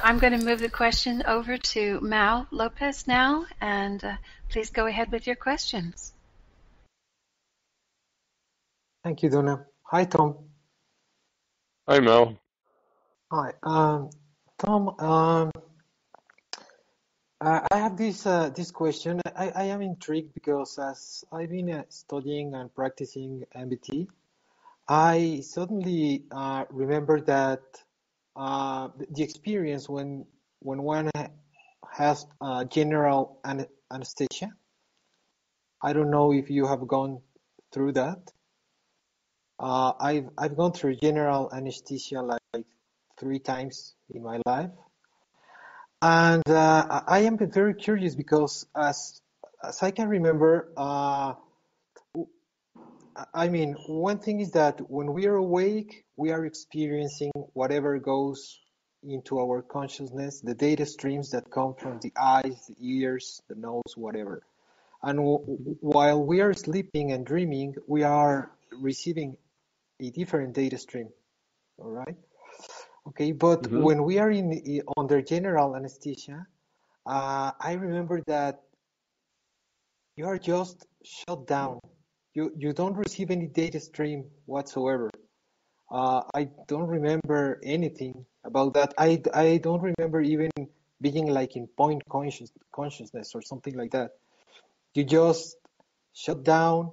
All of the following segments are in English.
I'm going to move the question over to Mal Lopez now, and please go ahead with your questions. Thank you, Donna. Hi, Tom. Hi, Mel. Hi, Tom. I have this question. I am intrigued because as I've been studying and practicing MBT, I suddenly remember that the experience when one has general anesthesia. I don't know if you have gone through that. I've gone through general anesthesia like 3 times in my life, and I am very curious because as I can remember, I mean, one thing is that when we are awake, we are experiencing whatever goes into our consciousness, the data streams that come from the eyes, the ears, the nose, whatever. And while we are sleeping and dreaming, we are receiving a different data stream, all right? Okay, but when we are under general anesthesia, I remember that you are just shut down. You don't receive any data stream whatsoever. I don't remember anything about that. I don't remember even being like in point consciousness or something like that. You just shut down,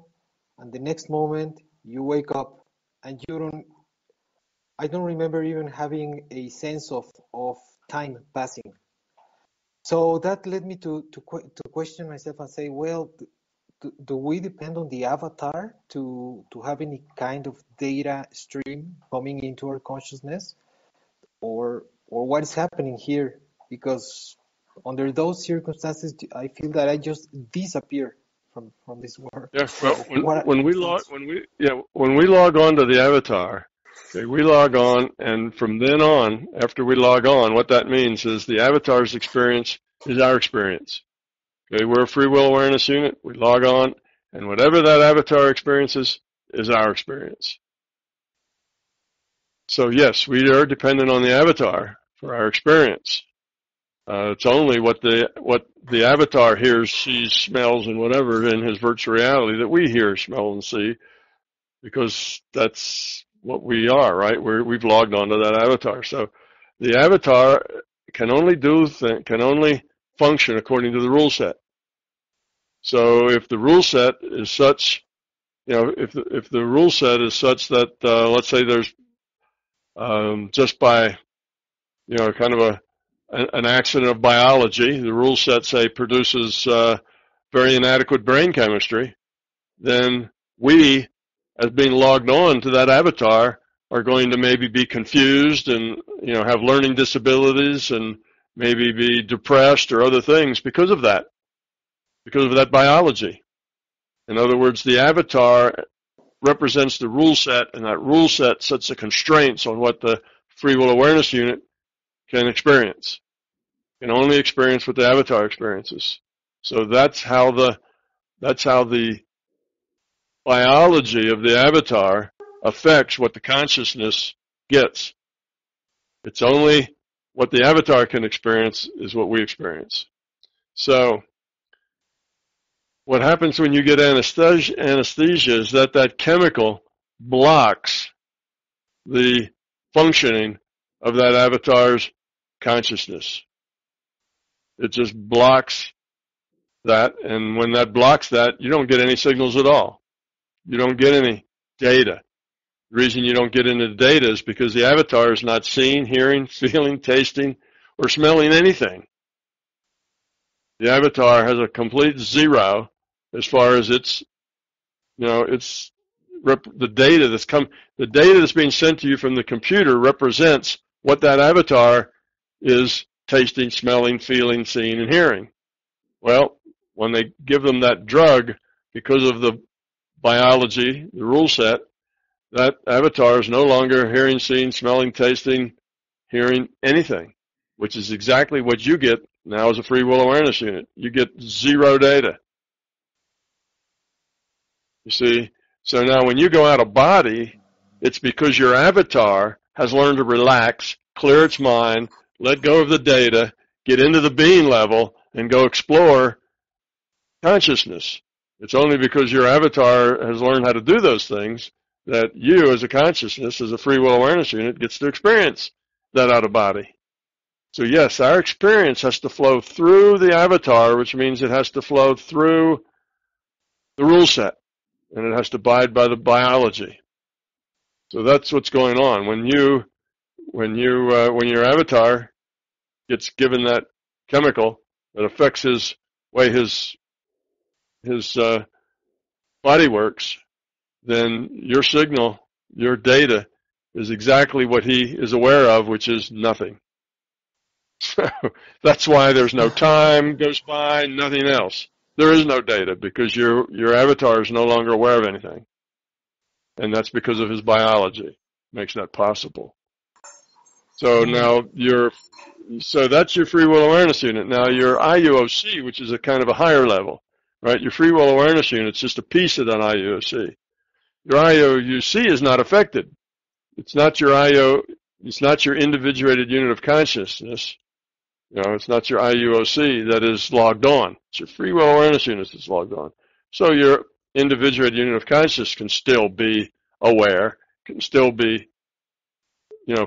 and the next moment you wake up, and I don't remember even having a sense of time passing. So that led me to question myself and say, well, do we depend on the avatar to have any kind of data stream coming into our consciousness, or what is happening here? Because under those circumstances, I feel that I just disappear from this world. Yeah, well, when we log on to the avatar, okay, we log on, and from then on, after we log on, what that means is the avatar's experience is our experience. Okay, we're a free will awareness unit. We log on, and whatever that avatar experiences is our experience. So yes, we are dependent on the avatar for our experience. It's only what the avatar hears, sees, smells, and whatever in his virtual reality that we hear, smell, and see, because that's what we are, right? We've logged onto that avatar. So the avatar can only function according to the rule set. So if the rule set is such, if the rule set is such that let's say there's just by kind of an accident of biology, the rule set, say, produces very inadequate brain chemistry, then we, as being logged on to that avatar, are going to maybe be confused and have learning disabilities and maybe be depressed or other things because of that biology. In other words, the avatar represents the rule set, and that rule set sets the constraints on what the free will awareness unit can experience. Can only experience what the avatar experiences. So that's how the biology of the avatar affects what the consciousness gets. It's only what the avatar can experience is what we experience. So what happens when you get anesthesia is that chemical blocks the functioning of that avatar's consciousness. It just blocks that, and when that blocks that, you don't get any signals at all. You don't get any data. The reason you don't get into the data is because the avatar is not seeing, hearing, feeling, tasting, or smelling anything. The avatar has a complete zero as far as the data that's being sent to you from the computer represents what that avatar is tasting, smelling, feeling, seeing, and hearing. Well, when they give them that drug, because of the biology, the rule set, that avatar is no longer hearing, seeing, smelling, tasting, hearing anything, which is exactly what you get now as a free will awareness unit. You get zero data. You see? So now when you go out of body, it's because your avatar has learned to relax, clear its mind, let go of the data, get into the being level, and go explore consciousness. It's only because your avatar has learned how to do those things that you, as a consciousness, as a free will awareness unit, gets to experience that out of body. So yes, our experience has to flow through the avatar, which means it has to flow through the rule set, and it has to abide by the biology. So that's what's going on. When your avatar gets given that chemical that affects his way his body works, then your signal, your data, is exactly what he is aware of, which is nothing. So that's why there's no time goes by, nothing else. There is no data because your avatar is no longer aware of anything. And that's because of his biology. Makes that possible. So now so that's your free will awareness unit. Now your IUOC, which is a kind of a higher level, right? Your free will awareness unit is just a piece of that IUOC. Your IUOC is not affected. It's not your it's not your individuated unit of consciousness. It's not your IUOC that is logged on. It's your free will awareness unit that's logged on. So your individuated unit of consciousness can still be aware, can still be,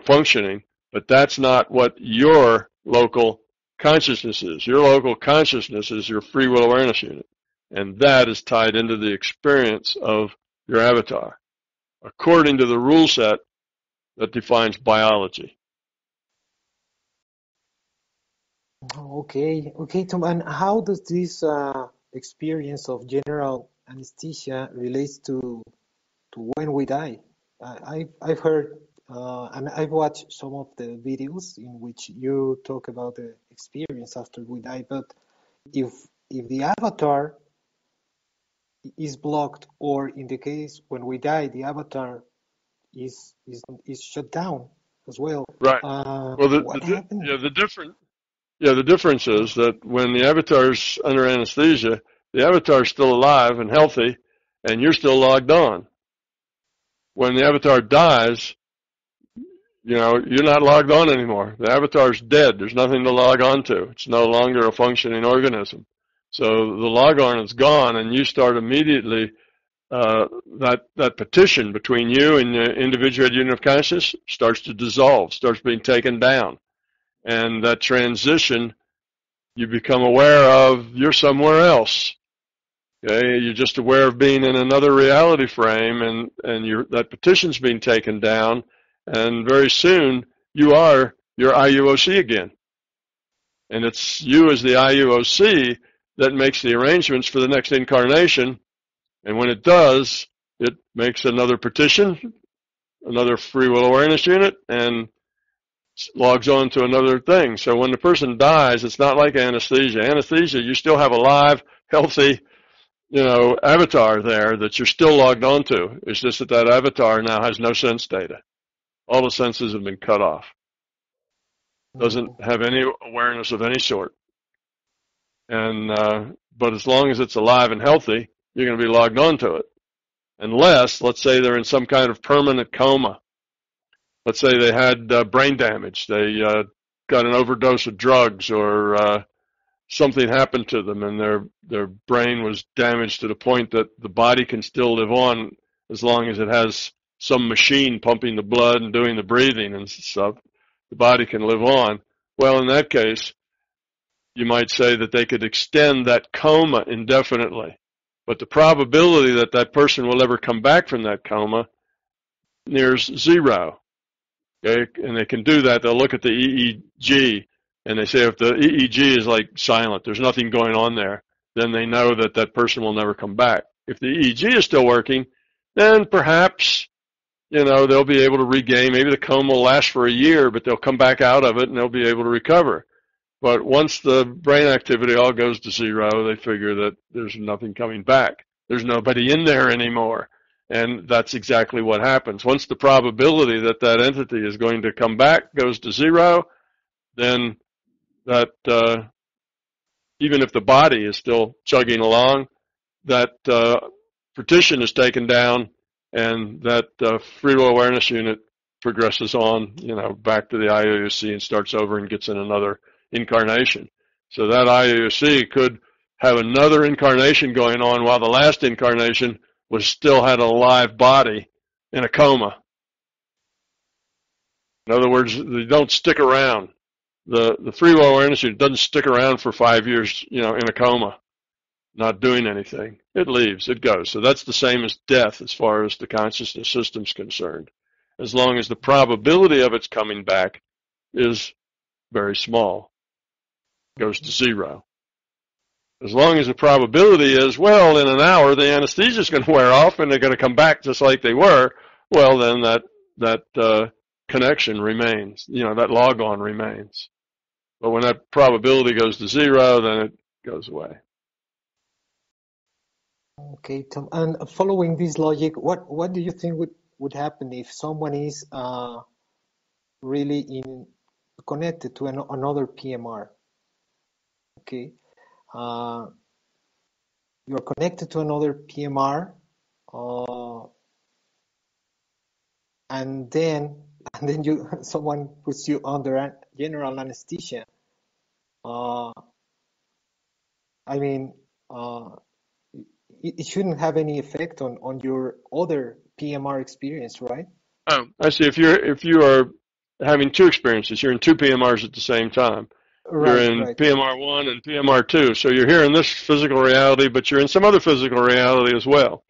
functioning, but that's not what your local consciousness is. Your local consciousness is your free will awareness unit, and that is tied into the experience of your avatar, according to the rule set that defines biology. Okay, Tom. And how does this experience of general anesthesia relates to when we die? I've heard and I've watched some of the videos in which you talk about the experience after we die. But if the avatar is blocked, or in the case when we die, the avatar is shut down as well. Right. What happened? The difference is that when the avatar's under anesthesia, the avatar's still alive and healthy, and you're still logged on. When the avatar dies, you're not logged on anymore. The avatar's dead. There's nothing to log on to. It's no longer a functioning organism. So the log on is gone, and you start immediately, that petition between you and the individual unit of consciousness starts to dissolve, starts being taken down. And that transition, you become aware of you're somewhere else. Okay, you're just aware of being in another reality frame, and that petition's being taken down, and very soon you are your IUOC again. And it's you as the IUOC that makes the arrangements for the next incarnation, and when it does, it makes another petition, another free will awareness unit, and logs on to another thing. So when the person dies, it's not like anesthesia. Anesthesia, you still have a live, healthy, avatar there that you're still logged onto. It's just that avatar now has no sense data. All the senses have been cut off. Doesn't have any awareness of any sort. And but as long as it's alive and healthy, you're going to be logged onto it. Unless, let's say they're in some kind of permanent coma. Let's say they had brain damage. They got an overdose of drugs, or something happened to them, and their brain was damaged to the point that the body can still live on as long as it has some machine pumping the blood and doing the breathing and stuff. The body can live on. Well, in that case, you might say that they could extend that coma indefinitely. But the probability that that person will ever come back from that coma nears zero. Okay? And they can do that. They'll look at the EEG, and they say if the EEG is like silent, there's nothing going on there, then they know that that person will never come back. If the EEG is still working, then perhaps, they'll be able to regain. Maybe the coma will last for a year, but they'll come back out of it and they'll be able to recover. But once the brain activity all goes to zero, they figure that there's nothing coming back. There's nobody in there anymore. And that's exactly what happens. Once the probability that that entity is going to come back goes to zero, then that even if the body is still chugging along, that partition is taken down, and that free will awareness unit progresses on, back to the IUC and starts over and gets in another incarnation. So that IUC could have another incarnation going on while the last incarnation was still had a live body in a coma. In other words, they don't stick around. The free will awareness unit doesn't stick around for 5 years, in a coma, not doing anything. It leaves, it goes. So that's the same as death as far as the consciousness system's concerned. As long as the probability of its coming back is very small, it goes to zero. As long as the probability is, well, in an hour the anesthesia is going to wear off and they're going to come back just like they were, well, then that connection remains, that log-on remains. But when that probability goes to zero, then it goes away. Okay, Tom. And following this logic, what do you think would happen if someone is really connected to another PMR? Okay, you're connected to another PMR, and then someone puts you under general anesthesia. It shouldn't have any effect on your other PMR experience, right? Oh, I see. If you are having two experiences, you're in two PMRs at the same time. Right, you're in right. PMR 1 and PMR 2. So you're here in this physical reality, but you're in some other physical reality as well.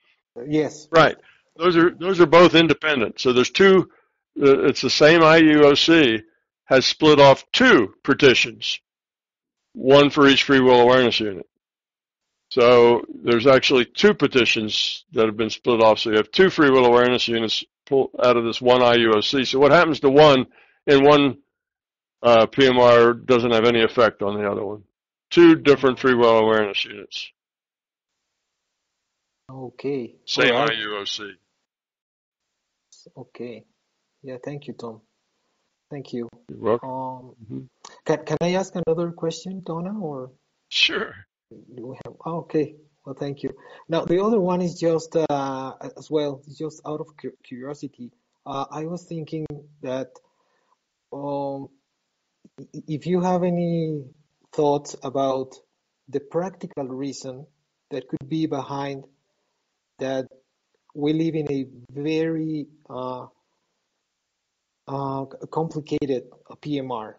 Yes. Right. Those are both independent. So there's two. It's the same IUOC has split off two partitions, one for each free will awareness unit. So there's actually two petitions that have been split off. So you have two free will awareness units pulled out of this one IUOC. So what happens to one in one PMR doesn't have any effect on the other one. Two different free will awareness units. Okay. Same right. IUOC. Okay. Yeah, thank you, Tom. Thank you. You're welcome. Can I ask another question, Donna, or? Sure. Do we have? Oh, okay. Well, thank you. Now, the other one is just as well, just out of curiosity. I was thinking that if you have any thoughts about the practical reason that could be behind that we live in a very complicated PMR.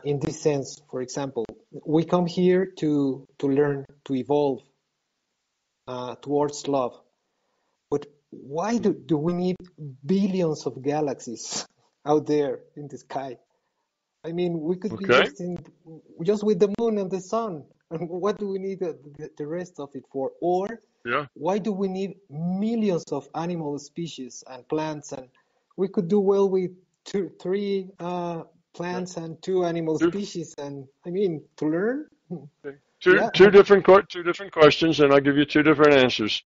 In this sense, for example, we come here to learn, to evolve towards love. But why do we need billions of galaxies out there in the sky? I mean, we could be just with the moon and the sun. And what do we need the rest of it for? Or why do we need millions of animal species and plants? And we could do well with three plants and two animal species. And I mean, to learn. Two different questions, and I'll give you two different answers.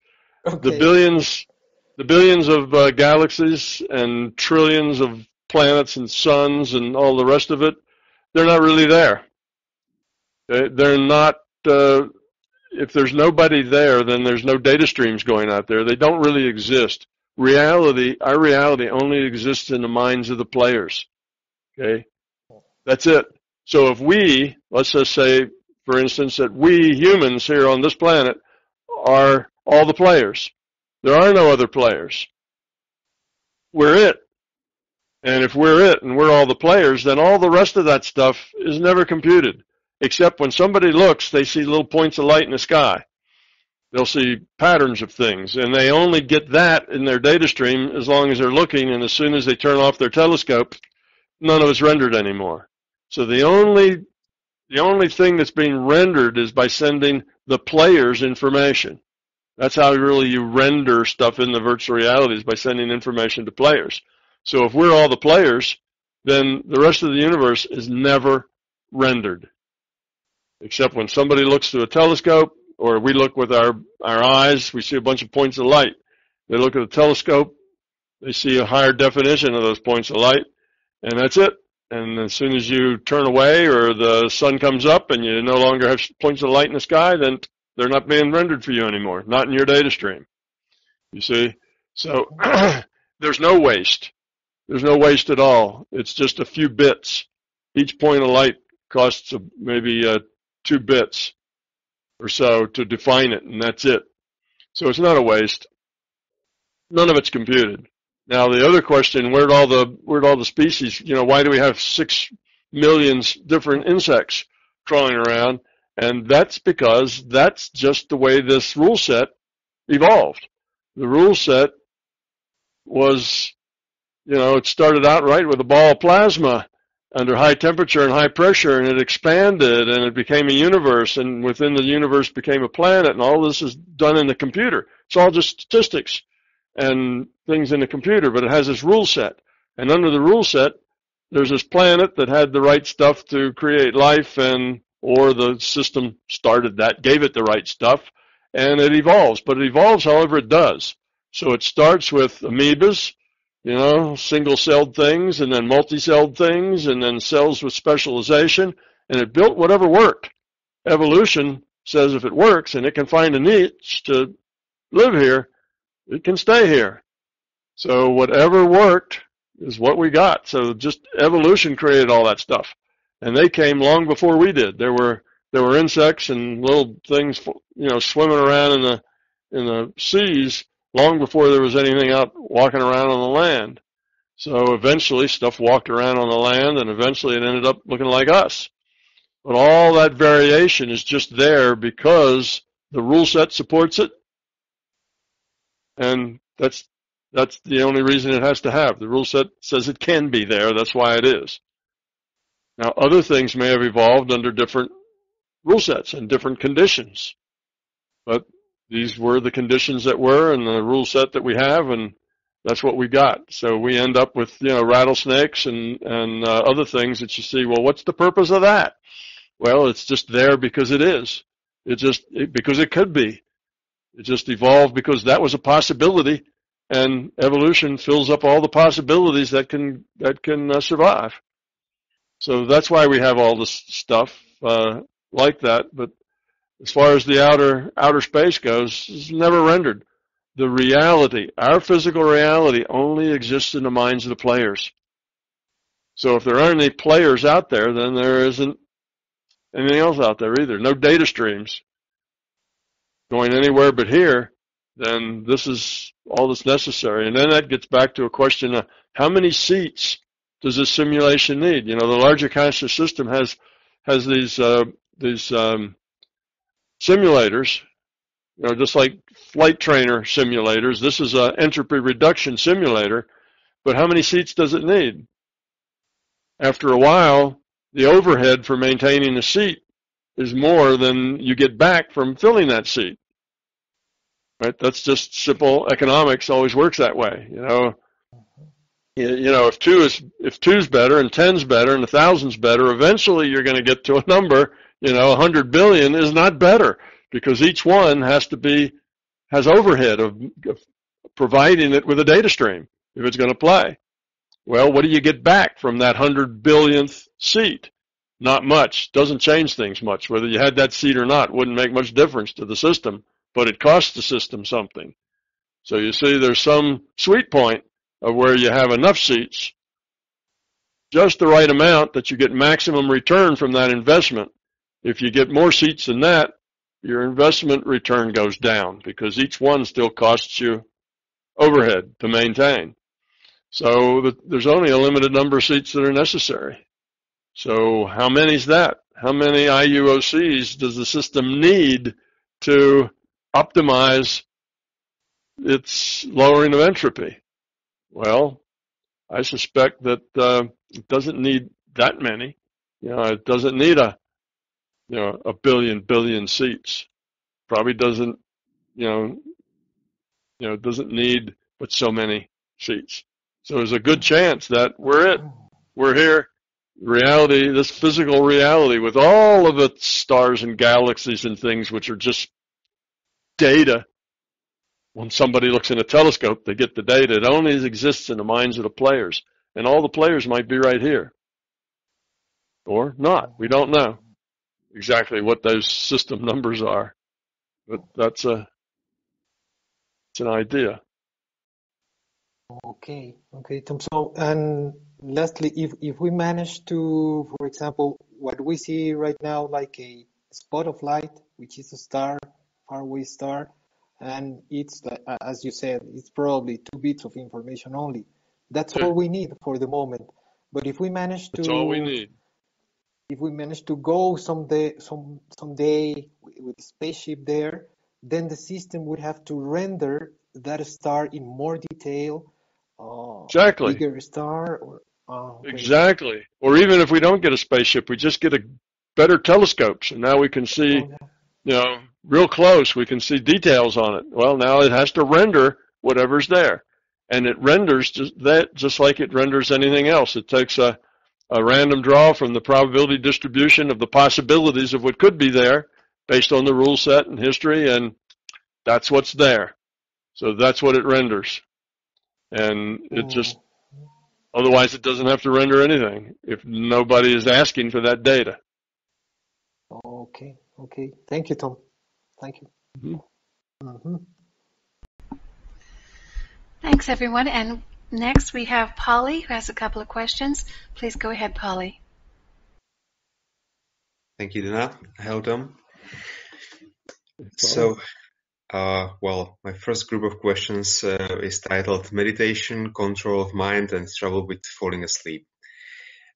Okay. The billions of galaxies and trillions of planets and suns and all the rest of it, they're not really there. They're not, if there's nobody there, then there's no data streams going out there. They don't really exist. Our reality only exists in the minds of the players. Okay? That's it. So if we, let's just say, for instance, that we humans here on this planet are all the players. There are no other players. We're it. And if we're it and we're all the players, then all the rest of that stuff is never computed. Except when somebody looks, they see little points of light in the sky. They'll see patterns of things, and they only get that in their data stream as long as they're looking, and as soon as they turn off their telescope, none of it's rendered anymore. So the only thing that's being rendered is by sending the players information. That's how really you render stuff in the virtual realities, by sending information to players. So if we're all the players, then the rest of the universe is never rendered. Except when somebody looks through a telescope, or we look with our eyes, we see a bunch of points of light. They look at a telescope, they see a higher definition of those points of light, and that's it. And as soon as you turn away or the sun comes up and you no longer have points of light in the sky, then they're not being rendered for you anymore, not in your data stream. You see? So there's no waste. There's no waste at all. It's just a few bits. Each point of light costs maybe 2 bits or so to define it, and that's it. So it's not a waste. None of it's computed. Now the other question: where'd all the species? Why do we have 6 million different insects crawling around? And that's because that's just the way this rule set evolved. The rule set was, it started out right with a ball of plasma under high temperature and high pressure, and it expanded, and it became a universe, and within the universe became a planet, and all this is done in the computer. It's all just statistics and things in the computer, but it has this rule set. And under the rule set, there's this planet that had the right stuff to create life, or the system started that, gave it the right stuff, and it evolves. But it evolves however it does. So it starts with amoebas, single-celled things, and then multi-celled things, and then cells with specialization, and it built whatever worked. Evolution says if it works and it can find a niche to live here, it can stay here. So whatever worked is what we got. So just evolution created all that stuff, and they came long before we did. There were insects and little things, swimming around in the seas long before there was anything out walking around on the land. So eventually stuff walked around on the land, and eventually it ended up looking like us. But all that variation is just there because the rule set supports it, and that's the only reason it has to have. The rule set says it can be there. That's why it is. Now, other things may have evolved under different rule sets and different conditions, but these were the conditions that were, and the rule set that we have, and that's what we got. So we end up with rattlesnakes and other things that you see. Well, what's the purpose of that? Well, it's just there because it is. Because it could be. It just evolved because that was a possibility, and evolution fills up all the possibilities that can survive. So that's why we have all this stuff like that. But as far as the outer space goes, it's never rendered. The reality, our physical reality, only exists in the minds of the players. So if there aren't any players out there, then there isn't anything else out there either. No data streams going anywhere but here, then this is all that's necessary. And then that gets back to a question of how many seats does this simulation need? The larger conscious system has these simulators, just like flight trainer simulators. This is an entropy reduction simulator, but how many seats does it need? After a while, the overhead for maintaining a seat is more than you get back from filling that seat. Right? That's just simple economics. Always works that way. If 2's better and 10's better and 1,000's better, eventually you're going to get to a number. 100 billion is not better because each one has overhead of providing it with a data stream if it's going to play. Well, what do you get back from that 100 billionth seat? Not much. Doesn't change things much. Whether you had that seat or not wouldn't make much difference to the system, but it costs the system something. So you see there's some sweet point of where you have enough seats, just the right amount that you get maximum return from that investment. If you get more seats than that, your investment return goes down because each one still costs you overhead to maintain. So there's only a limited number of seats that are necessary. So how many is that? How many IUOCs does the system need to optimize its lowering of entropy? Well, I suspect that it doesn't need that many. It doesn't need a billion seats. Probably doesn't, doesn't need but so many seats. So there's a good chance that we're here. Reality, this physical reality with all of its stars and galaxies and things which are just data. When somebody looks in a telescope, they get the data. It only exists in the minds of the players. And all the players might be right here. Or not. We don't know exactly what those system numbers are. But it's an idea. Okay, okay, Tom. So, and lastly, if we manage to, for example, what we see right now, like a spot of light, which is a star, faraway star, and it's like, as you said, it's probably 2 bits of information only. That's Yeah, all we need for the moment. But that's all we need. if we manage to go someday with a spaceship there, then the system would have to render that star in more detail, a Exactly. bigger star, or okay. Exactly. Or even if we don't get a spaceship, we just get a better telescopes, and now we can see, Oh yeah. real close. We can see details on it. Well, now it has to render whatever's there, and it renders just like it renders anything else. It takes a random draw from the probability distribution of the possibilities of what could be there based on the rule set and history, and that's what's there. So that's what it renders. And it just, Oh, otherwise it doesn't have to render anything if nobody is asking for that data. okay, okay. Thank you, Tom. Thank you. Mhm. Mm-hmm. Thanks, everyone. And next we have Polly, who has a couple of questions. Please go ahead, Polly. Thank you, Dana. Hello, Tom. Probably. So, my first group of questions is titled Meditation, Control of Mind, and Trouble with Falling Asleep.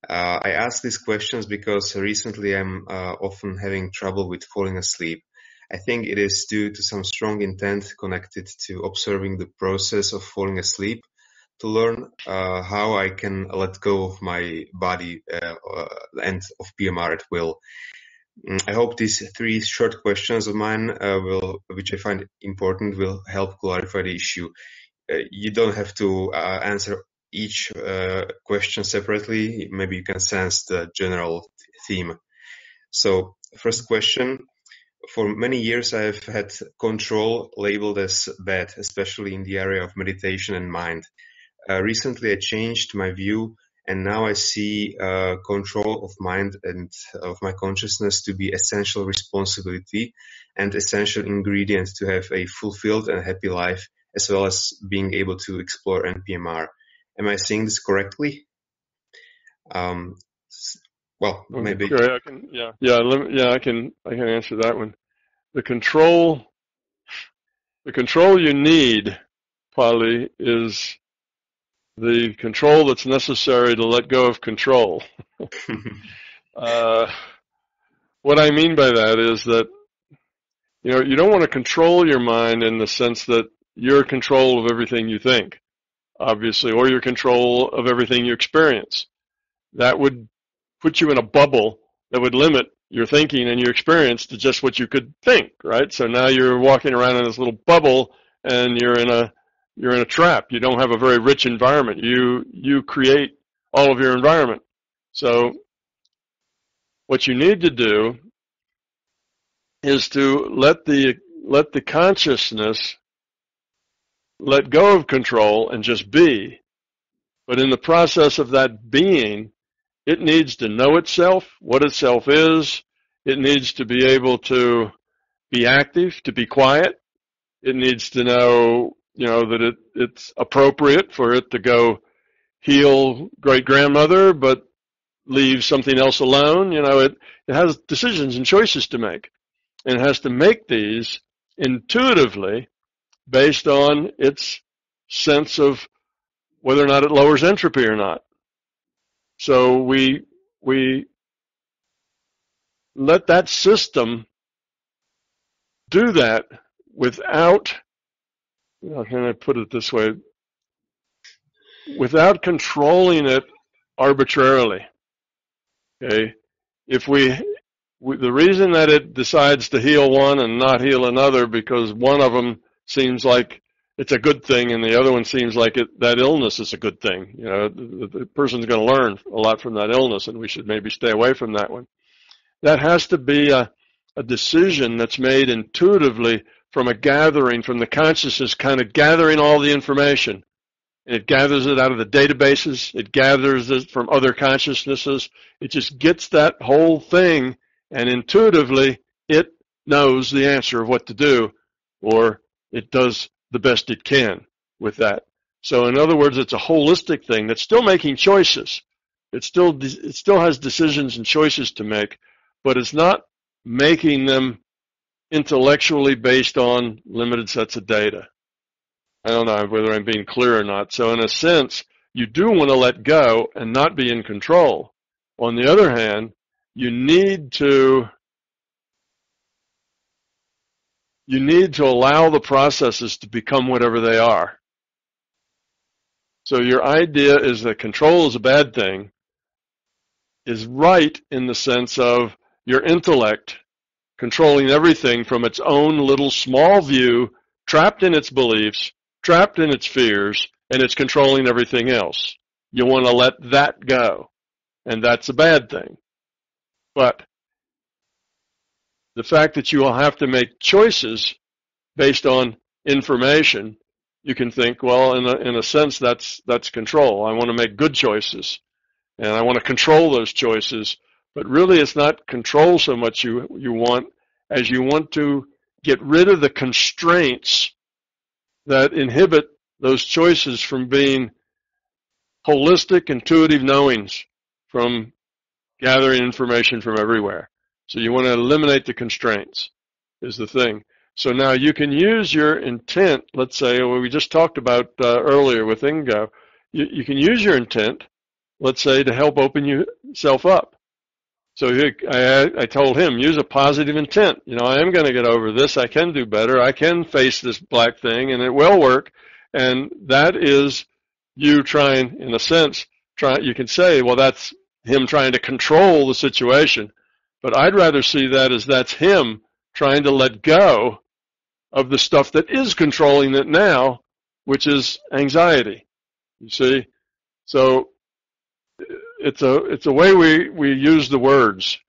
I ask these questions because recently I'm often having trouble with falling asleep. I think it is due to some strong intent connected to observing the process of falling asleep, to learn how I can let go of my body and of PMR at will. I hope these 3 short questions of mine, which I find important, will help clarify the issue. You don't have to answer each question separately. Maybe you can sense the general theme. So, first question. For many years, I've had control labeled as bad, especially in the area of meditation and mind. Recently, I changed my view, and now I see control of mind and of my consciousness to be essential responsibility and essential ingredient to have a fulfilled and happy life, as well as being able to explore NPMR. Am I saying this correctly? Maybe. Okay, I can, I can answer that one. The control you need, Polly, is the control that's necessary to let go of control. What I mean by that is that, you don't want to control your mind in the sense that you're in control of everything you think, obviously, or you're in control of everything you experience. That would put you in a bubble that would limit your thinking and your experience to just what you could think, right? So now you're walking around in this little bubble and you're in a trap. You don't have a very rich environment. You create all of your environment. So what you need to do is to let the consciousness let go of control and just be. But in the process of that being, it needs to know itself, what itself is. It needs to be able to be active, to be quiet. It needs to know, that it's appropriate for it to go heal great-grandmother, but leave something else alone. It has decisions and choices to make. And it has to make these intuitively based on its sense of whether or not it lowers entropy or not. So we let that system do that without, how can I put it this way, without controlling it arbitrarily. Okay, if the reason that it decides to heal one and not heal another because one of them seems like it's a good thing and the other one seems like that illness is a good thing. The person's going to learn a lot from that illness, and we should maybe stay away from that one. That has to be a decision that's made intuitively from a gathering, from the consciousness kind of gathering all the information. And it gathers it out of the databases. It gathers it from other consciousnesses. It just gets that whole thing, and intuitively it knows the answer of what to do, or it does the best it can with that. So in other words, it's a holistic thing that's still making choices. It still has decisions and choices to make, but it's not making them intellectually based on limited sets of data. I don't know whether I'm being clear or not. So in a sense, you do want to let go and not be in control. On the other hand, you need to allow the processes to become whatever they are. So your idea is that control is a bad thing is right in the sense of your intellect controlling everything from its own little small view, trapped in its beliefs, trapped in its fears, and it's controlling everything else. You want to let that go, and that's a bad thing. But the fact that you will have to make choices based on information, you can think, well, in a sense, that's control. I want to make good choices, and I want to control those choices. But really, it's not control so much you want as you want to get rid of the constraints that inhibit those choices from being holistic, intuitive knowings from gathering information from everywhere. So you want to eliminate the constraints is the thing. So now you can use your intent, let's say, what we just talked about earlier with Ingo. You can use your intent, let's say, to help open yourself up. So I told him, use a positive intent. You know, I am going to get over this. I can do better. I can face this black thing, and it will work. And that is you trying, in a sense, you can say, well, that's him trying to control the situation. But I'd rather see that as that's him trying to let go of the stuff that is controlling it now, which is anxiety. You see? So it's a way we use the words.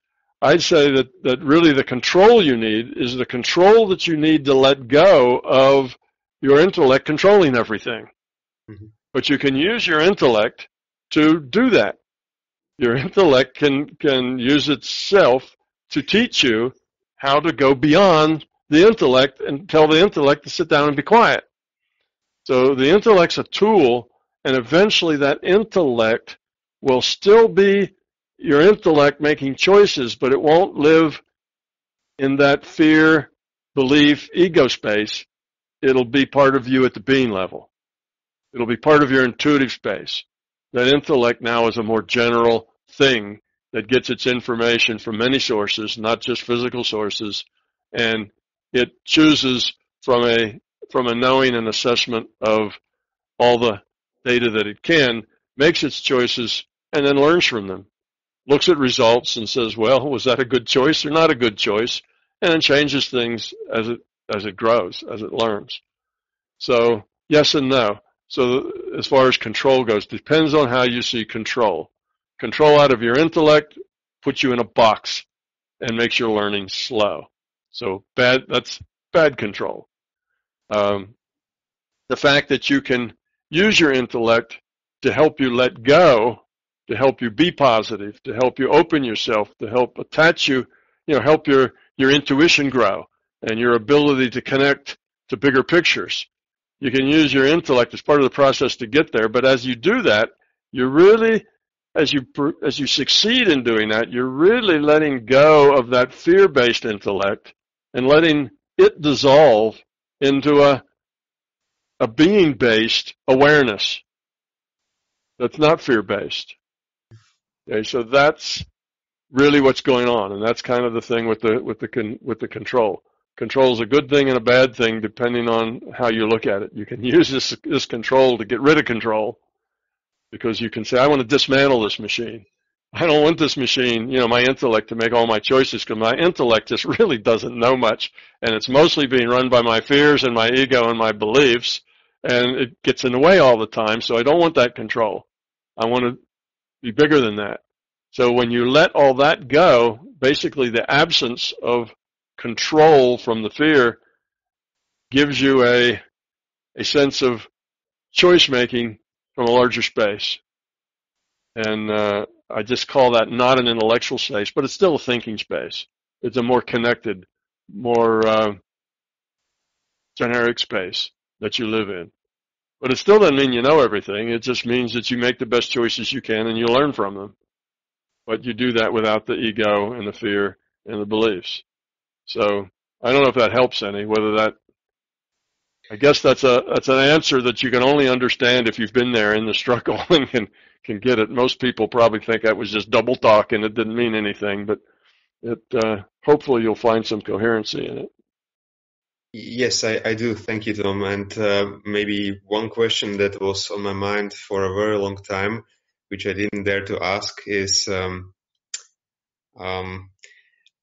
I'd say that really the control you need is the control that you need to let go of your intellect controlling everything. Mm-hmm. But you can use your intellect to do that. Your intellect can use itself to teach you how to go beyond the intellect and tell the intellect to sit down and be quiet. So the intellect's a tool, and eventually that intellect will still be your intellect making choices, but it won't live in that fear, belief, ego space. It'll be part of you at the being level. It'll be part of your intuitive space. That intellect now is a more general thing that gets its information from many sources, not just physical sources, and it chooses from a knowing and assessment of all the data that it can, makes its choices, and then learns from them. Looks at results and says, well, was that a good choice or not a good choice? And then changes things as it grows, as it learns. So yes and no. So as far as control goes, depends on how you see control. Control out of your intellect puts you in a box and makes your learning slow. So that's bad control. The fact that you can use your intellect to help you let go, to help you be positive, to help you open yourself, to help attach you, help your intuition grow and your ability to connect to bigger pictures. You can use your intellect as part of the process to get there, but as you do that, you're really, as you succeed in doing that, you're really letting go of that fear-based intellect and letting it dissolve into a being-based awareness that's not fear-based. Okay, so that's really what's going on, and that's kind of the thing with the control. Control is a good thing and a bad thing depending on how you look at it. You can use this control to get rid of control, because you can say, I want to dismantle this machine. I don't want this machine, my intellect, to make all my choices, because my intellect just really doesn't know much, and it's mostly being run by my fears and my ego and my beliefs, and it gets in the way all the time, so I don't want that control. I want to be bigger than that. So when you let all that go, basically the absence of control from the fear gives you a sense of choice making from a larger space. And I just call that not an intellectual space, but it's still a thinking space. It's a more connected, more generic space that you live in. But it still doesn't mean you know everything. It just means that you make the best choices you can and you learn from them. But you do that without the ego and the fear and the beliefs. So I don't know if that helps any, whether that, I guess that's an answer that you can only understand if you've been there in the struggle and can get it. Most people probably think that was just double talk and it didn't mean anything, but hopefully you'll find some coherency in it. Yes, I do. Thank you, Tom. And maybe one question that was on my mind for a very long time, which I didn't dare to ask, is I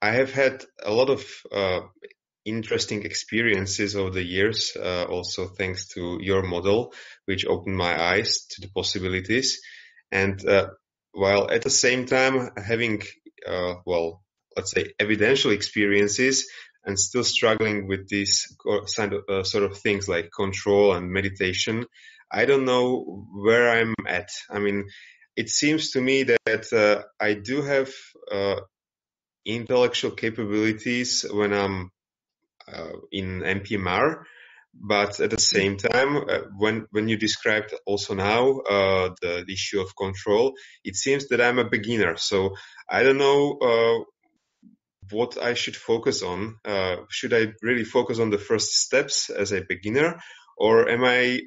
have had a lot of interesting experiences over the years, also thanks to your model, which opened my eyes to the possibilities. And while at the same time having, let's say, evidential experiences, and still struggling with these sort of things like control and meditation, I don't know where I'm at. I mean, it seems to me that I do have intellectual capabilities when I'm in MPMR, but at the same time, when you described also now the issue of control, it seems that I'm a beginner. So I don't know what I should focus on. Should I really focus on the first steps as a beginner, or am I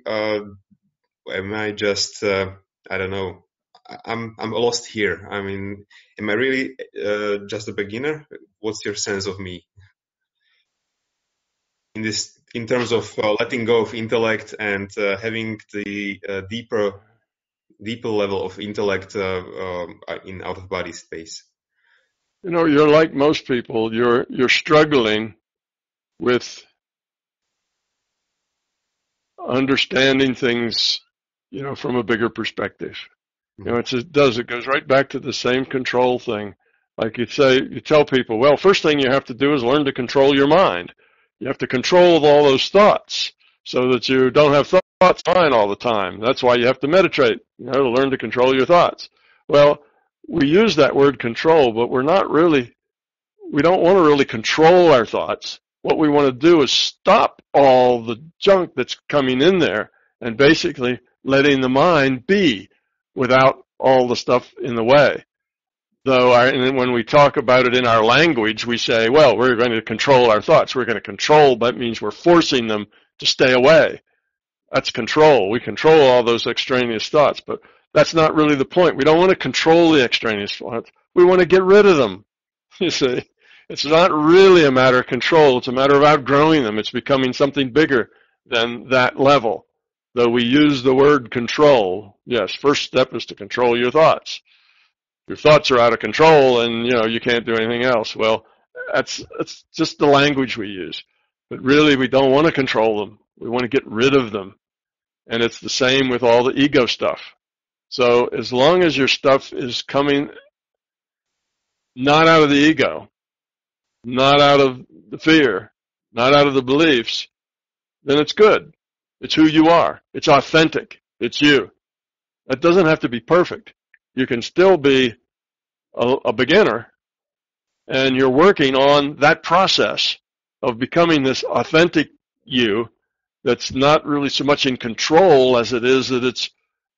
just I don't know. I'm lost here. I mean, am I really just a beginner? What's your sense of me in terms of letting go of intellect and having the deeper level of intellect in out of body space? You know, you're like most people. You're struggling with understanding things, you know, from a bigger perspective. You know, it goes right back to the same control thing. Like you tell people, well, first thing you have to do is learn to control your mind. You have to control all those thoughts so that you don't have thoughts in mind all the time. That's why you have to meditate, you know, to learn to control your thoughts. Well, we use that word control, but we don't want to really control our thoughts. What we want to do is stop all the junk that's coming in there and basically letting the mind be without all the stuff in the way. And when we talk about it in our language, we say, well, we're going to control our thoughts. We're going to control, that means we're forcing them to stay away. That's control. We control all those extraneous thoughts, but that's not really the point. We don't want to control the extraneous thoughts. We want to get rid of them. You see, it's not really a matter of control. It's a matter of outgrowing them. It's becoming something bigger than that level. Though we use the word control, yes, first step is to control your thoughts. Your thoughts are out of control and, you know, you can't do anything else. Well, that's just the language we use. But really, we don't want to control them. We want to get rid of them. And it's the same with all the ego stuff. So as long as your stuff is coming not out of the ego, not out of the fear, not out of the beliefs, then it's good. It's who you are. It's authentic. It's you. That doesn't have to be perfect. You can still be a beginner, and you're working on that process of becoming this authentic you that's not really so much in control as it is that it's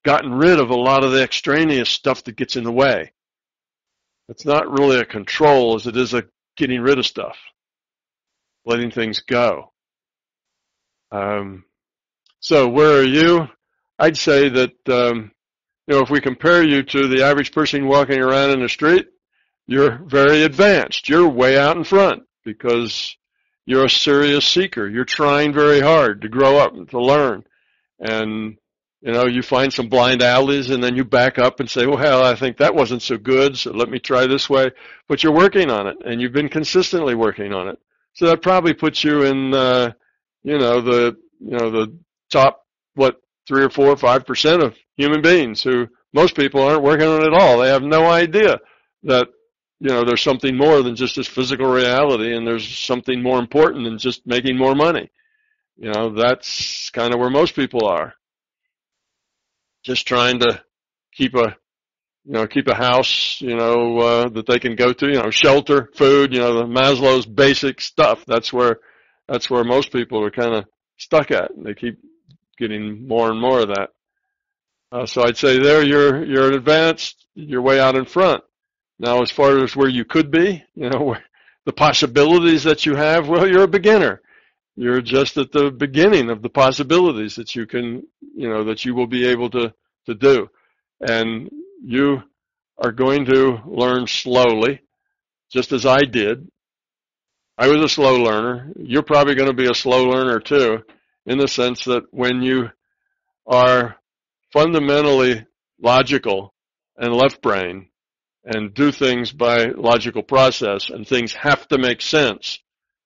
gotten rid of a lot of the extraneous stuff that gets in the way. It's not really a control as it is a getting rid of stuff, letting things go. So where are you? I'd say that, you know, if we compare you to the average person walking around in the street, you're very advanced. You're way out in front because you're a serious seeker. You're trying very hard to grow up and to learn. And, you know, you find some blind alleys and then you back up and say, well, I think that wasn't so good, so let me try this way. But you're working on it, and you've been consistently working on it. So that probably puts you in, the top, 3 or 4 or 5% of human beings who most people aren't working on it at all. They have no idea that, you know, there's something more than just this physical reality, and there's something more important than just making more money. You know, that's kind of where most people are. Just trying to keep a house, that they can go to, shelter, food, the Maslow's basic stuff. That's where most people are kind of stuck at. And they keep getting more and more of that. So I'd say there you're advanced, you're way out in front. Now, as far as where you could be, the possibilities that you have, well, you're a beginner. You're just at the beginning of the possibilities that you can, that you will be able to do. And you are going to learn slowly, just as I did. I was a slow learner. You're probably going to be a slow learner too, in the sense that when you are fundamentally logical and left brain and do things by logical process and things have to make sense,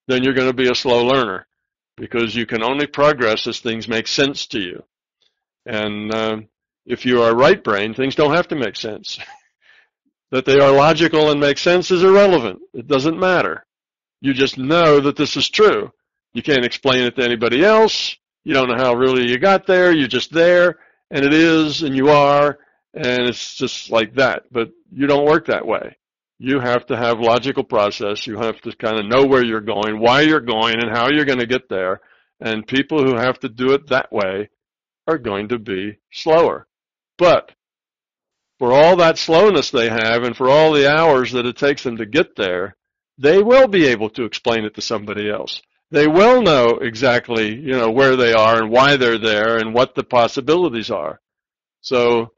then you're going to be a slow learner, because you can only progress as things make sense to you. And if you are right brain, things don't have to make sense. That they are logical and make sense is irrelevant. It doesn't matter. You just know that this is true. You can't explain it to anybody else. You don't know how really you got there. You're just there, and it is, and you are, and it's just like that. But you don't work that way. You have to have logical process. You have to kind of know where you're going, why you're going, and how you're going to get there. And people who have to do it that way are going to be slower. But for all that slowness they have and for all the hours that it takes them to get there, they will be able to explain it to somebody else. They will know exactly, where they are and why they're there and what the possibilities are. So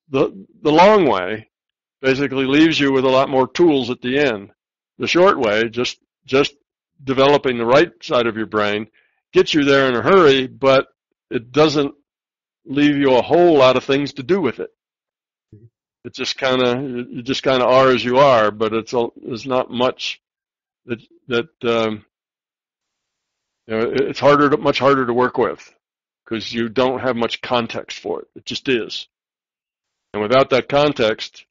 the long way basically leaves you with a lot more tools at the end. The short way, just developing the right side of your brain, gets you there in a hurry, but it doesn't leave you a whole lot of things to do with it. It just kind of, you just kind of are as you are, but there's not much it's much harder to work with, because you don't have much context for it. It just is. And without that context,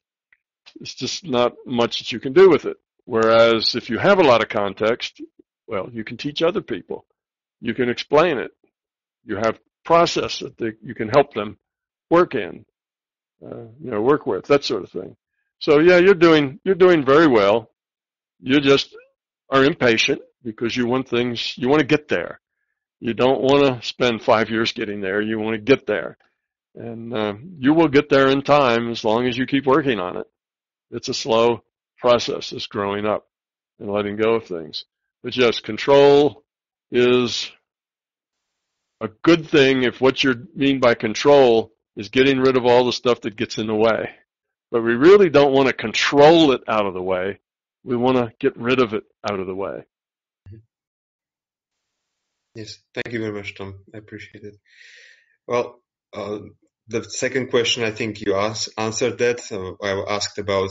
it's just not much that you can do with it. Whereas if you have a lot of context, well, you can teach other people. You can explain it. You have process that you can help them work in, work with, that sort of thing. So yeah, you're doing very well. You just are impatient because you want to get there. You don't want to spend 5 years getting there. You want to get there. And you will get there in time as long as you keep working on it. It's a slow process, this growing up and letting go of things. But yes, control is a good thing if what you mean by control is getting rid of all the stuff that gets in the way. But we really don't want to control it out of the way. We want to get rid of it out of the way. Yes, thank you very much, Tom. I appreciate it. Well, the second question, I think you answered that. I asked about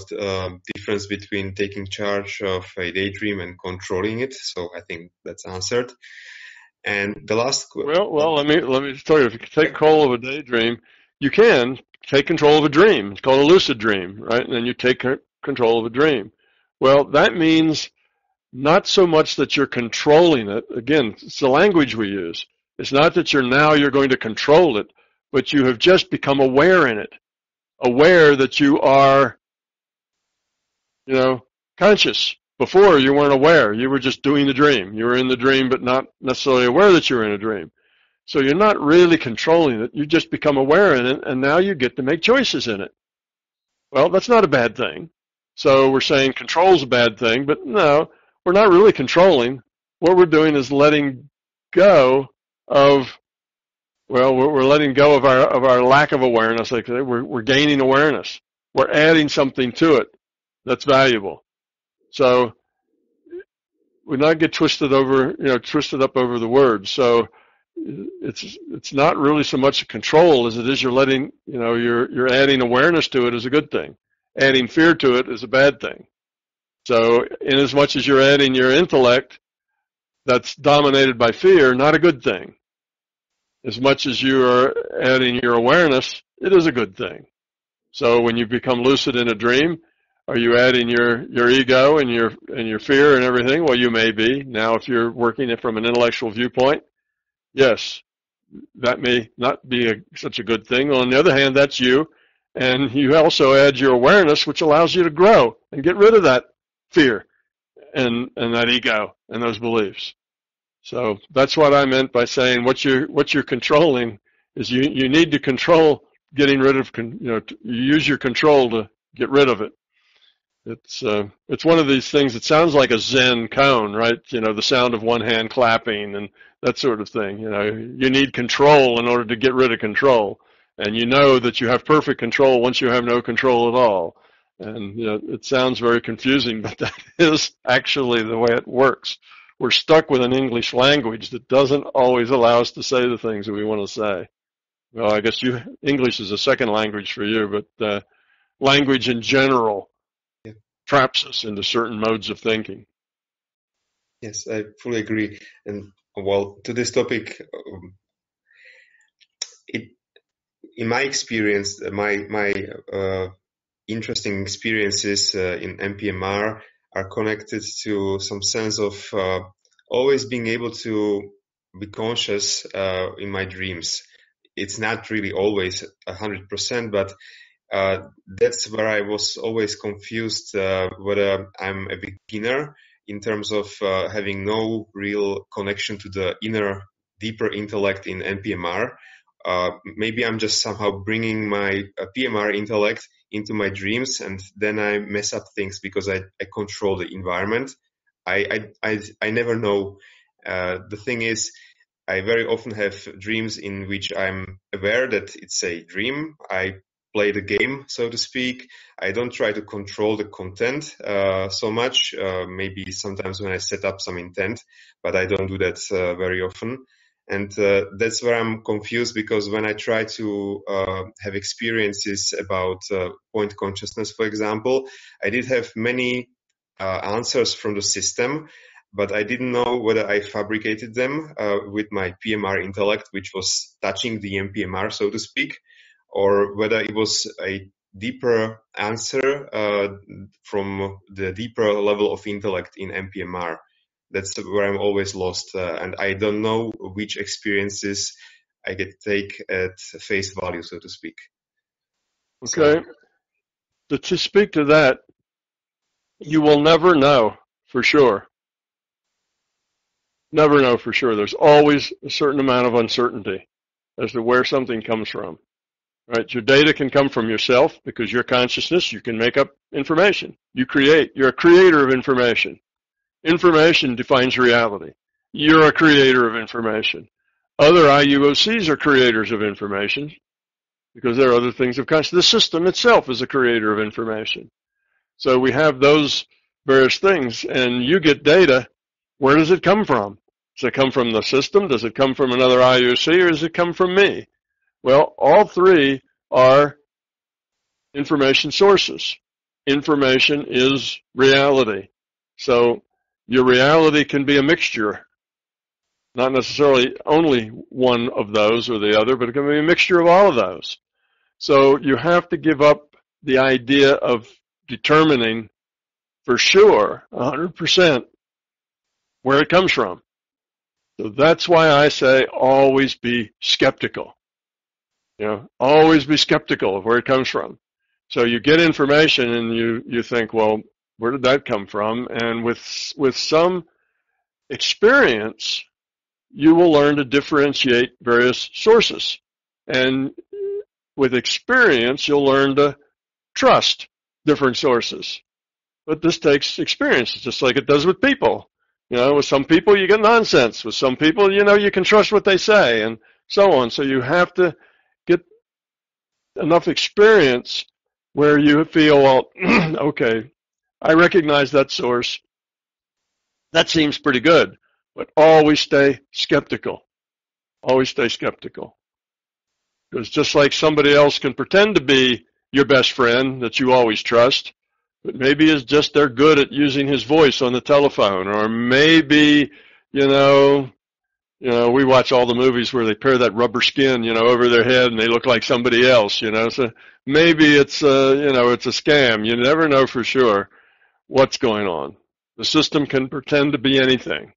difference between taking charge of a daydream and controlling it. So I think that's answered. And the last question. Well, let me tell you. If you can take control of a daydream, you can take control of a dream. It's called a lucid dream, right? And then you take control of a dream. Well, that means not so much that you're controlling it. Again, it's the language we use. It's not that you're going to control it, but you have just become aware in it. Aware that you are, conscious. Before, you weren't aware. You were just doing the dream. You were in the dream, but not necessarily aware that you were in a dream. So you're not really controlling it. You just become aware in it, and now you get to make choices in it. Well, that's not a bad thing. So we're saying control's a bad thing, but no, we're not really controlling. What we're doing is letting go of, we're letting go of our lack of awareness. Like we're gaining awareness. We're adding something to it that's valuable. So we not get twisted up over the words. So it's not really so much a control as it is you're letting, you're adding awareness to it is a good thing. Adding fear to it is a bad thing. So in as much as you're adding your intellect that's dominated by fear, not a good thing. As much as you are adding your awareness, it is a good thing. So when you become lucid in a dream, are you adding your ego and your fear and everything? Well, you may be. Now, if you're working it from an intellectual viewpoint, yes, that may not be such a good thing. On the other hand, that's you. And you also add your awareness, which allows you to grow and get rid of that fear and that ego and those beliefs. So that's what I meant by saying what you're controlling is you need to control getting rid of, you use your control to get rid of it. It's one of these things that sounds like a Zen koan, right? The sound of one hand clapping and that sort of thing. You need control in order to get rid of control. And you know that you have perfect control once you have no control at all. And it sounds very confusing, but that is actually the way it works. We're stuck with an English language that doesn't always allow us to say the things that we want to say. Well, I guess English is a second language for you, but language in general traps us into certain modes of thinking. Yes, I fully agree. And well, to this topic, in my experience, my interesting experiences in MPMR are connected to some sense of always being able to be conscious in my dreams. It's not really always 100%, but that's where I was always confused whether I'm a beginner in terms of having no real connection to the inner, deeper intellect in NPMR. Maybe I'm just somehow bringing my PMR intellect into my dreams, and then I mess up things because I control the environment. I never know. The thing is, I very often have dreams in which I'm aware that it's a dream. I play the game, so to speak. I don't try to control the content so much. Maybe sometimes when I set up some intent, but I don't do that very often. And that's where I'm confused, because when I try to have experiences about point consciousness, for example, I did have many answers from the system, but I didn't know whether I fabricated them with my PMR intellect, which was touching the MPMR, so to speak, or whether it was a deeper answer from the deeper level of intellect in MPMR. That's where I'm always lost, and I don't know which experiences I can take at face value, so to speak. Okay. So, to speak to that, you will never know for sure. Never know for sure. There's always a certain amount of uncertainty as to where something comes from. Right? Your data can come from yourself, because your consciousness, you can make up information. You're a creator of information. Information defines reality. You're a creator of information. Other IUOCs are creators of information, because there are other things of consciousness. The system itself is a creator of information. So we have those various things, and you get data. Where does it come from? Does it come from the system? Does it come from another IUOC, or does it come from me? Well, all three are information sources. Information is reality. So your reality can be a mixture, not necessarily only one of those or the other, but it can be a mixture of all of those. So you have to give up the idea of determining for sure, 100%, where it comes from. So that's why I say always be skeptical. Always be skeptical of where it comes from. So you get information and you think, well, where did that come from? And with some experience, you will learn to differentiate various sources. And with experience, you'll learn to trust different sources. But this takes experience, just like it does with people. With some people, you get nonsense. With some people, you can trust what they say, and so on. So you have to get enough experience where you feel, well, okay, I recognize that source. That seems pretty good. But always stay skeptical. Always stay skeptical. Because just like somebody else can pretend to be your best friend that you always trust, but maybe it's just they're good at using his voice on the telephone, or maybe, we watch all the movies where they pair that rubber skin, over their head and they look like somebody else, so maybe it's, it's a scam. You never know for sure what's going on. The system can pretend to be anything.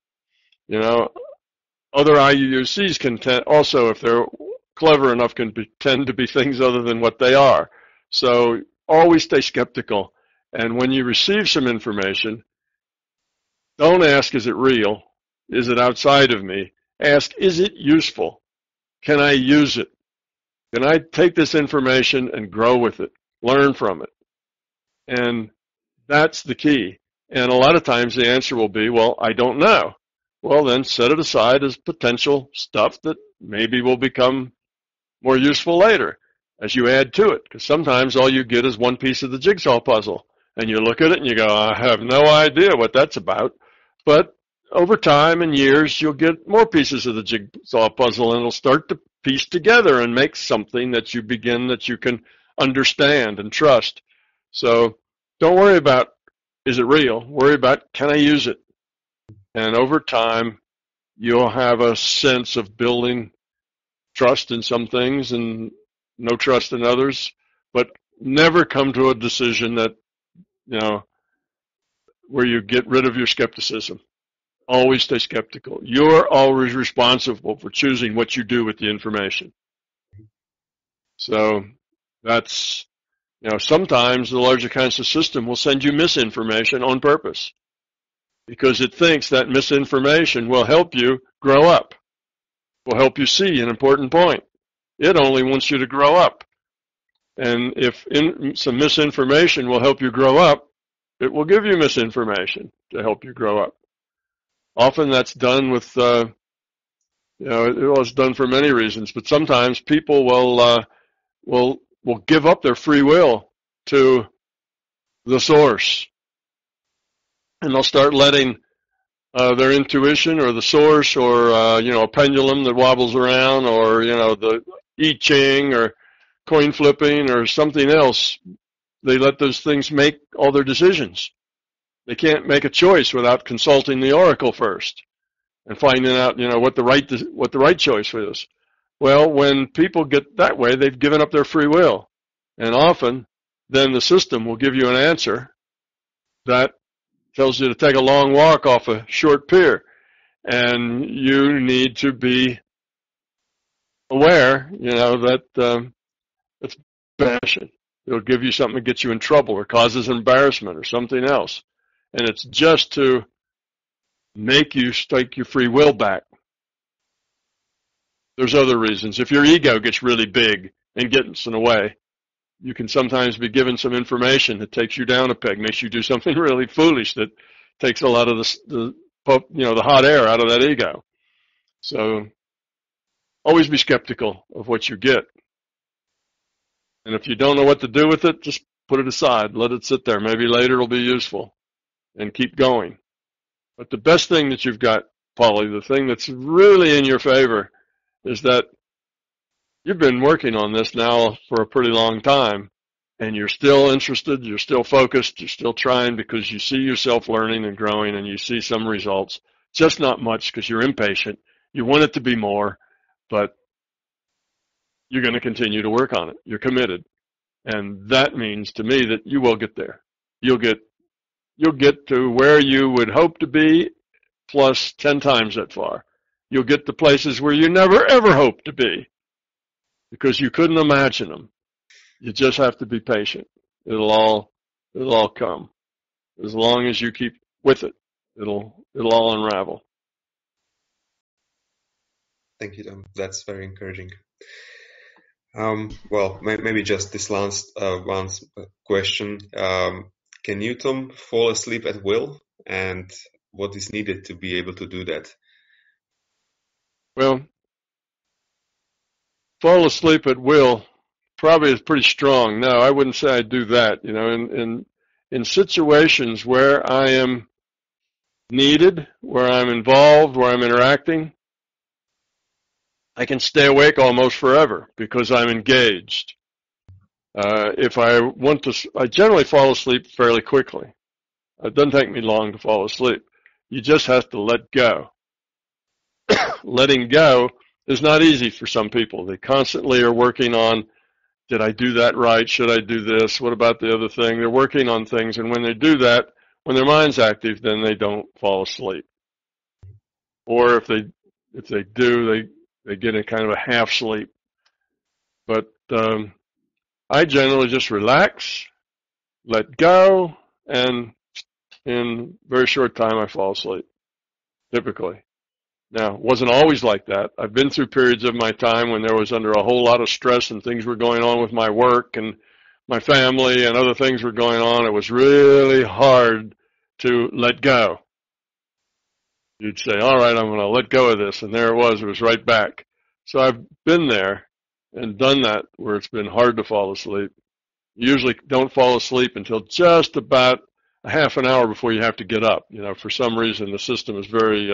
Other IUUCs can also, if they're clever enough, can pretend to be things other than what they are. So always stay skeptical. And when you receive some information, don't ask, is it real? Is it outside of me? Ask, is it useful? Can I use it? Can I take this information and grow with it, learn from it? And that's the key. And a lot of times the answer will be, well, I don't know. Well, then set it aside as potential stuff that maybe will become more useful later as you add to it. Because sometimes all you get is one piece of the jigsaw puzzle. And you look at it and you go, I have no idea what that's about. But over time and years, you'll get more pieces of the jigsaw puzzle and it'll start to piece together and make something that you can understand and trust. So don't worry about, is it real? Worry about, can I use it? And over time, you'll have a sense of building trust in some things and no trust in others, but never come to a decision that, where you get rid of your skepticism. Always stay skeptical. You're always responsible for choosing what you do with the information. So that's, sometimes the larger conscious system will send you misinformation on purpose because it thinks that misinformation will help you grow up, will help you see an important point. It only wants you to grow up. And if some misinformation will help you grow up, it will give you misinformation to help you grow up. Often that's done with, it's done for many reasons, but sometimes people will give up their free will to the source. And they'll start letting their intuition or the source or, a pendulum that wobbles around or, the I Ching or coin flipping or something else. They let those things make all their decisions. They can't make a choice without consulting the oracle first and finding out, what the right choice is. Well, when people get that way, they've given up their free will. And often, then the system will give you an answer that tells you to take a long walk off a short pier. And you need to be aware, that it's passion. It'll give you something that gets you in trouble or causes embarrassment or something else. And it's just to make you take your free will back. There's other reasons. If your ego gets really big and gets in the way, you can sometimes be given some information that takes you down a peg, makes you do something really foolish that takes a lot of the hot air out of that ego. So always be skeptical of what you get. And if you don't know what to do with it, just put it aside. Let it sit there. Maybe later it'll be useful. And keep going. But the best thing that you've got, Polly, the thing that's really in your favor is that you've been working on this now for a pretty long time. And you're still interested. You're still focused. You're still trying because you see yourself learning and growing and you see some results. Just not much because you're impatient. You want it to be more, but you're going to continue to work on it. You're committed. And that means to me that you will get there. You'll get to where you would hope to be plus 10 times that far. You'll get to places where you never ever hoped to be because you couldn't imagine them. You just have to be patient. It'll all come. As long as you keep with it, it'll all unravel. Thank you, Tom. That's very encouraging. Well, maybe just this last one question. Can you, Tom, fall asleep at will? And what is needed to be able to do that? Well, fall asleep at will probably is pretty strong. No, I wouldn't say I do that. In situations where I am needed, where I'm involved, where I'm interacting, I can stay awake almost forever because I'm engaged. If I want to, I generally fall asleep fairly quickly. It doesn't take me long to fall asleep. You just have to let go. Letting go is not easy for some people. They constantly are working on, did I do that right? Should I do this? What about the other thing? They're working on things, and when they do that, when their mind's active, then they don't fall asleep. Or if they do, they get in kind of a half sleep. But I generally just relax, let go, and in a very short time I fall asleep, typically. Now, it wasn't always like that. I've been through periods of my time when there was under a whole lot of stress and things were going on with my work and my family and other things were going on. It was really hard to let go. You'd say, all right, I'm going to let go of this. And there it was right back. So I've been there and done that where it's been hard to fall asleep. You usually don't fall asleep until just about a half an hour before you have to get up. You know, for some reason, the system is very,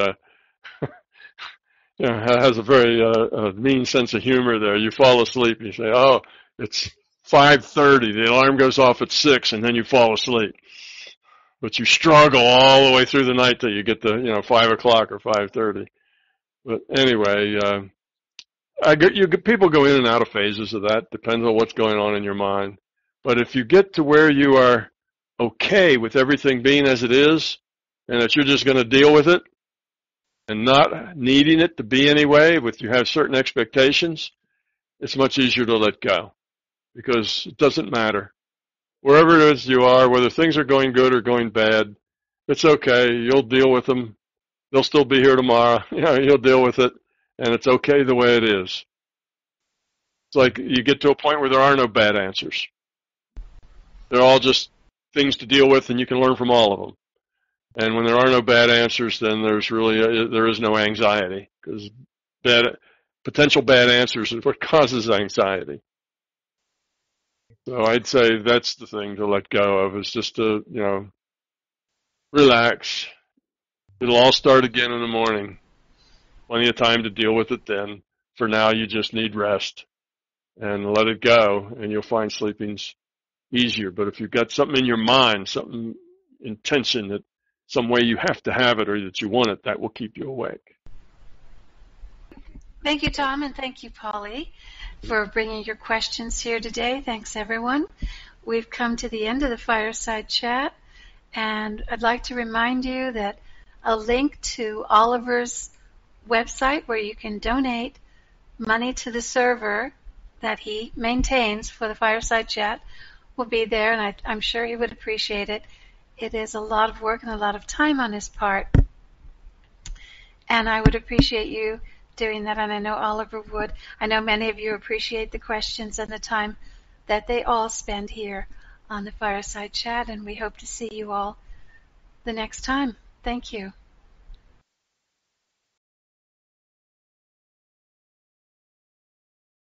has a very mean sense of humor there. You fall asleep and you say, oh, it's 5:30. The alarm goes off at 6, and then you fall asleep. But you struggle all the way through the night till you get to 5 o'clock or 5:30. But anyway, people go in and out of phases of that. Depends on what's going on in your mind. But if you get to where you are okay with everything being as it is, and that you're just going to deal with it, and not needing it to be anyway, if you have certain expectations, it's much easier to let go because it doesn't matter. Wherever it is you are, whether things are going good or going bad, it's okay. You'll deal with them. They'll still be here tomorrow. You'll deal with it, and it's okay the way it is. It's like you get to a point where there are no bad answers. They're all just things to deal with, and you can learn from all of them. And when there are no bad answers, then there is no anxiety, because potential bad answers is what causes anxiety. So I'd say that's the thing to let go of, is just to, relax. It'll all start again in the morning. Plenty of time to deal with it then. For now, you just need rest and let it go, and you'll find sleeping's easier. But if you've got something in your mind, something intention, that some way you have to have it or that you want it, that will keep you awake. Thank you, Tom, and thank you, Polly, for bringing your questions here today. Thanks, everyone. We've come to the end of the Fireside Chat, and I'd like to remind you that a link to Oliver's website where you can donate money to the server that he maintains for the Fireside Chat will be there, and I'm sure he would appreciate it. It is a lot of work and a lot of time on his part, and I would appreciate you doing that, and I know Oliver would. I know many of you appreciate the questions and the time that they all spend here on the Fireside Chat, and we hope to see you all the next time. Thank you.